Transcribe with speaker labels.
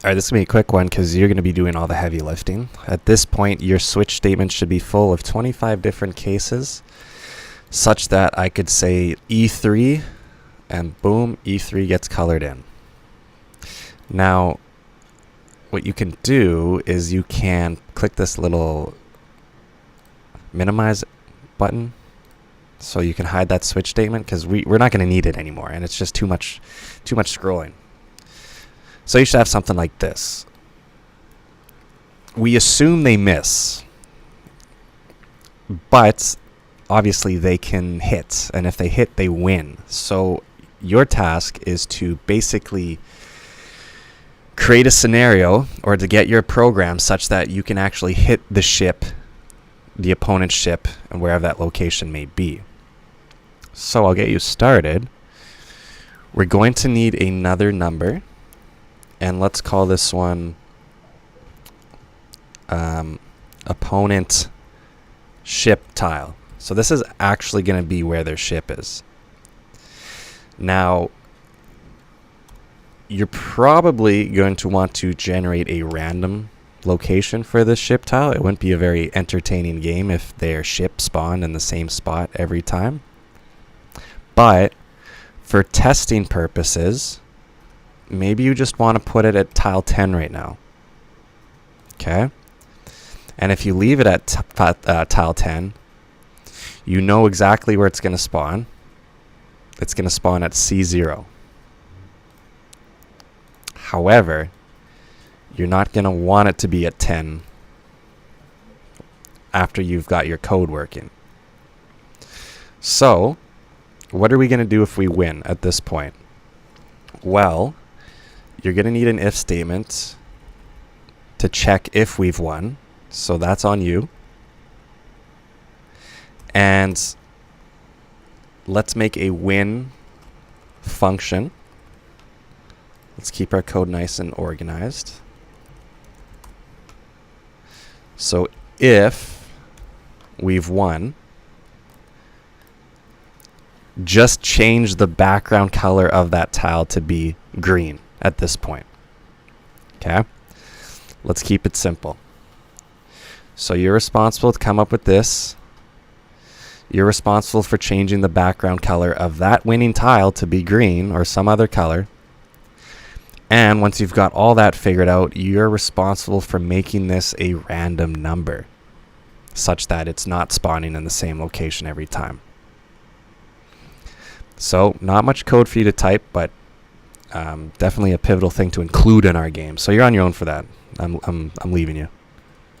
Speaker 1: All right, this is going to be a quick one because you're going to be doing all the heavy lifting. At this point, your switch statement should be full of 25 different cases, such that I could say E3, and boom, E3 gets colored in. Now, what you can do is you can click this little minimize button, so you can hide that switch statement, because we're not going to need it anymore, and it's just too much scrolling. So you should have something like this. We assume they miss, but obviously they can hit, and if they hit, they win. So your task is to basically create a scenario or to get your program such that you can actually hit the ship, the opponent's ship, and wherever that location may be. So I'll get you started. We're going to need another number, and let's call this one opponent ship tile. So this is actually going to be where their ship is. Now, you're probably going to want to generate a random location for this ship tile. It wouldn't be a very entertaining game if their ship spawned in the same spot every time. But for testing purposes, maybe you just want to put it at tile 10 right now. Okay? And if you leave it at tile 10, you know exactly where it's going to spawn. It's going to spawn at C0. However, you're not going to want it to be at 10 after you've got your code working. So, what are we going to do if we win at this point? Well, you're going to need an if statement to check if we've won. So that's on you. And let's make a win function. Let's keep our code nice and organized. So if we've won, just change the background color of that tile to be green at this point. Okay? Let's keep it simple. So you're responsible to come up with this. You're responsible for changing the background color of that winning tile to be green or some other color. And once you've got all that figured out, you're responsible for making this a random number, such that it's not spawning in the same location every time. So not much code for you to type, but definitely a pivotal thing to include in our game. So you're on your own for that. I'm leaving you.